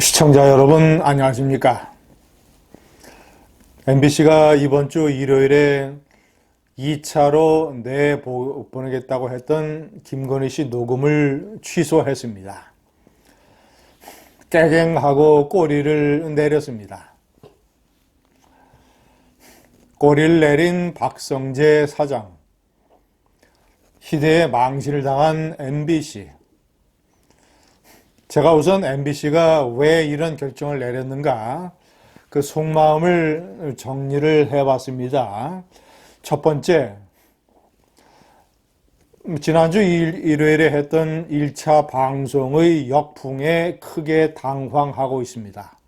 시청자 여러분 안녕하십니까? MBC가 이번 주 일요일에 2차로 내보내겠다고 했던 김건희 씨 녹음을 취소했습니다. 깨갱하고 꼬리를 내렸습니다. 꼬리를 내린 박성재 사장, 희대의 망신을 당한 MBC. 제가 우선 MBC가 왜 이런 결정을 내렸는가 그 속마음을 정리를 해봤습니다. 첫 번째, 지난주 일요일에 했던 1차 방송의 역풍에 크게 당황하고 있습니다.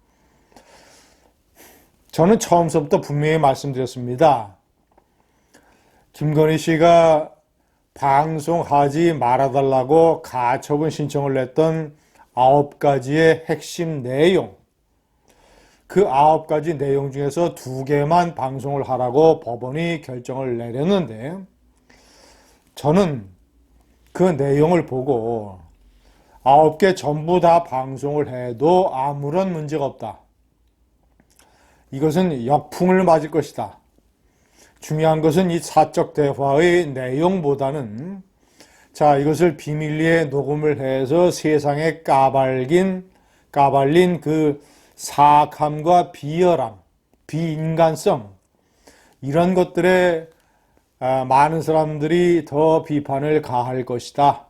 저는 처음부터 분명히 말씀드렸습니다. 김건희 씨가 방송하지 말아달라고 가처분 신청을 냈던 9가지의 핵심 내용, 그 9가지 내용 중에서 2개만 방송을 하라고 법원이 결정을 내렸는데 저는 그 내용을 보고 9개 전부 다 방송을 해도 아무런 문제가 없다. 이것은 역풍을 맞을 것이다. 중요한 것은 이 사적 대화의 내용보다는 이것을 비밀리에 녹음을 해서 세상에 까발린 그 사악함과 비열함, 비인간성, 이런 것들에 많은 사람들이 더 비판을 가할 것이다.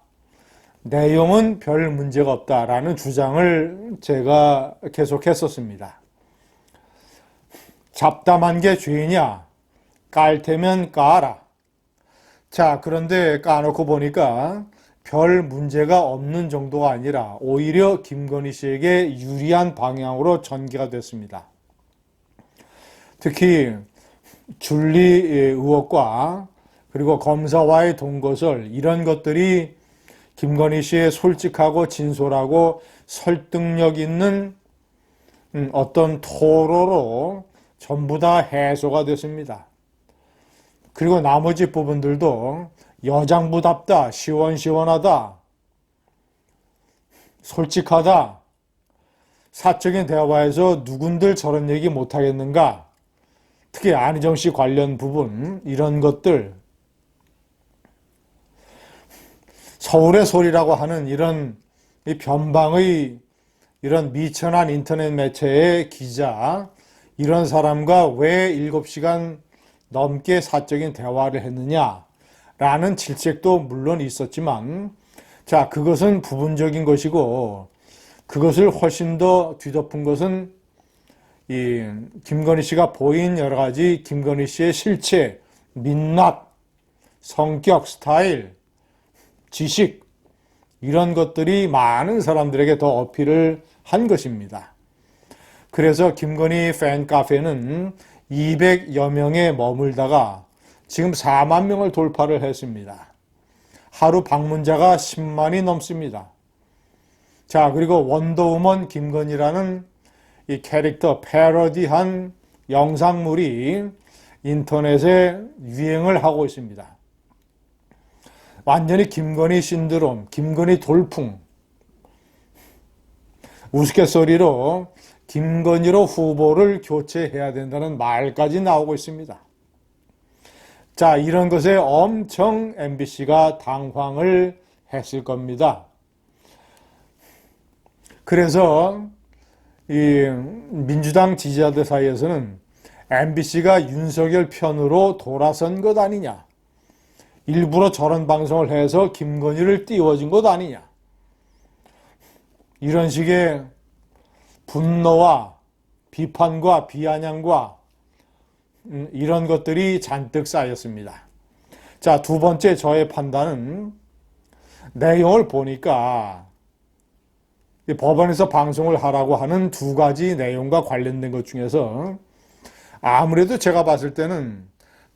내용은 별 문제가 없다라는 주장을 제가 계속했었습니다. 잡담한 게 죄냐? 깔 테면 까라. 그런데 까놓고 보니까 별 문제가 없는 정도가 아니라 오히려 김건희 씨에게 유리한 방향으로 전개가 됐습니다. 특히 줄리 의혹과 그리고 검사와의 동거설, 이런 것들이 김건희 씨의 솔직하고 진솔하고 설득력 있는 어떤 토로로 전부 다 해소가 됐습니다. 그리고 나머지 부분들도 여장부답다, 시원시원하다, 솔직하다, 사적인 대화에서 누군들 저런 얘기 못하겠는가, 특히 안희정 씨 관련 부분, 이런 것들, 서울의 소리라고 하는 이런 이 변방의 이런 미천한 인터넷 매체의 기자, 이런 사람과 왜 7시간 넘게 사적인 대화를 했느냐라는 질책도 물론 있었지만, 그것은 부분적인 것이고, 그것을 훨씬 더 뒤덮은 것은 이 김건희 씨가 보인 여러 가지 김건희 씨의 실체, 민낯, 성격, 스타일, 지식, 이런 것들이 많은 사람들에게 더 어필을 한 것입니다. 그래서 김건희 팬카페는 200여 명에 머물다가 지금 4만 명을 돌파를 했습니다. 하루 방문자가 10만이 넘습니다. 그리고 원더우먼 김건희라는 이 캐릭터 패러디한 영상물이 인터넷에 유행을 하고 있습니다. 완전히 김건희 신드롬, 김건희 돌풍, 우스갯소리로 김건희로 후보를 교체해야 된다는 말까지 나오고 있습니다. 이런 것에 엄청 MBC가 당황을 했을 겁니다. 그래서 이 민주당 지지자들 사이에서는 MBC가 윤석열 편으로 돌아선 것 아니냐, 일부러 저런 방송을 해서 김건희를 띄워준 것 아니냐, 이런 식의 분노와 비판과 비아냥과 이런 것들이 잔뜩 쌓였습니다. 2번째 저의 판단은 내용을 보니까 법원에서 방송을 하라고 하는 2가지 내용과 관련된 것 중에서 아무래도 제가 봤을 때는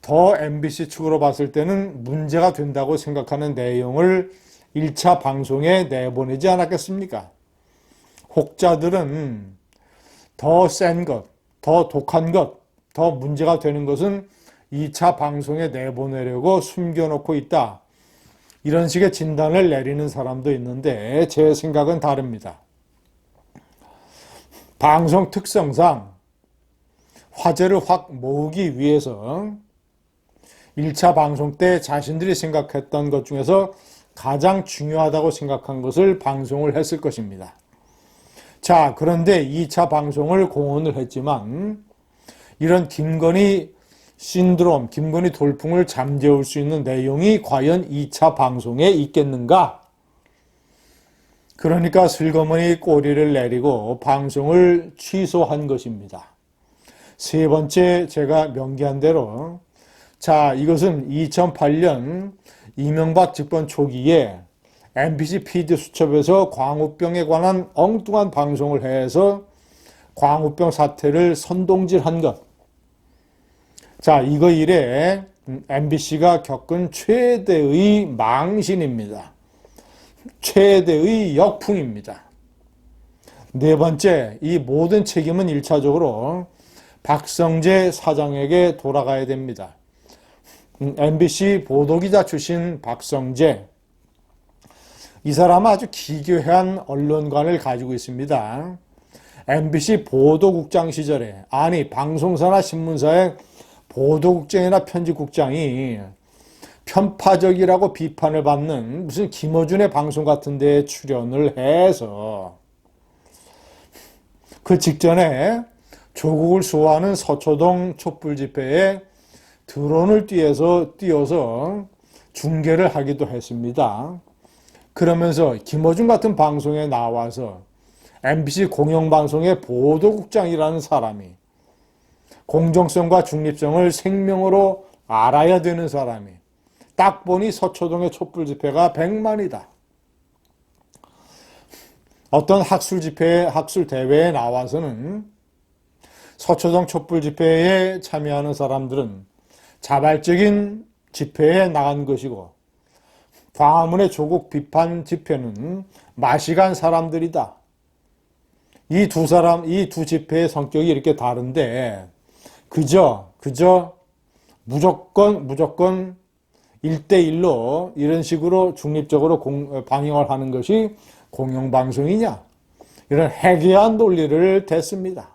더 MBC 측으로 봤을 때는 문제가 된다고 생각하는 내용을 1차 방송에 내보내지 않았겠습니까? 혹자들은 더 센 것, 더 독한 것, 더 문제가 되는 것은 2차 방송에 내보내려고 숨겨놓고 있다. 이런 식의 진단을 내리는 사람도 있는데 제 생각은 다릅니다. 방송 특성상 화제를 확 모으기 위해서 1차 방송 때 자신들이 생각했던 것 중에서 가장 중요하다고 생각한 것을 방송을 했을 것입니다. 자, 그런데 2차 방송을 공언을 했지만 이런 김건희 신드롬, 김건희 돌풍을 잠재울 수 있는 내용이 과연 2차 방송에 있겠는가? 그러니까 슬그머니 꼬리를 내리고 방송을 취소한 것입니다. 세 번째, 제가 명기한 대로, 자, 이것은 2008년 이명박 집권 초기에 MBC PD 수첩에서 광우병에 관한 엉뚱한 방송을 해서 광우병 사태를 선동질한 것. 자, 이거 이래 MBC가 겪은 최대의 망신입니다. 최대의 역풍입니다. 네 번째, 이 모든 책임은 1차적으로 박성재 사장에게 돌아가야 됩니다. MBC 보도기자 출신 박성재, 이 사람은 아주 기괴한 언론관을 가지고 있습니다. MBC 보도국장 시절에, 아니 방송사나 신문사의 보도국장이나 편집국장이 편파적이라고 비판을 받는 무슨 김어준의 방송 같은 데에 출연을 해서 그 직전에 조국을 수호하는 서초동 촛불 집회에 드론을 띄워서 중계를 하기도 했습니다. 그러면서 김어준 같은 방송에 나와서 MBC 공영방송의 보도국장이라는 사람이 공정성과 중립성을 생명으로 알아야 되는 사람이 딱 보니 서초동의 촛불 집회가 100만이다. 어떤 학술 대회에 나와서는 서초동 촛불 집회에 참여하는 사람들은 자발적인 집회에 나간 것이고 광화문의 조국 비판 집회는 마시간 사람들이다. 이 두 집회의 성격이 이렇게 다른데 그저 무조건 1대1로 이런 식으로 중립적으로 방영을 하는 것이 공영방송이냐? 이런 해괴한 논리를 댔습니다.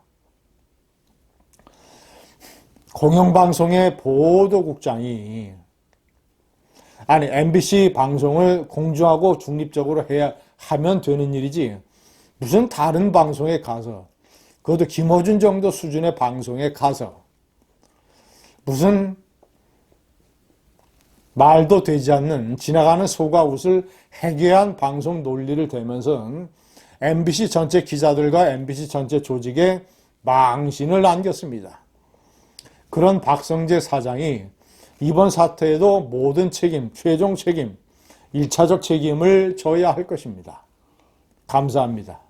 공영방송의 보도국장이 MBC 방송을 공정하고 중립적으로 하면 되는 일이지 무슨 다른 방송에 가서 그것도 김어준 정도 수준의 방송에 가서 무슨 말도 되지 않는 지나가는 소가 웃을 해괴한 방송 논리를 대면서 MBC 전체 기자들과 MBC 전체 조직에 망신을 안겼습니다. 그런 박성재 사장이 이번 사태에도 모든 책임, 최종 책임, 1차적 책임을 져야 할 것입니다. 감사합니다.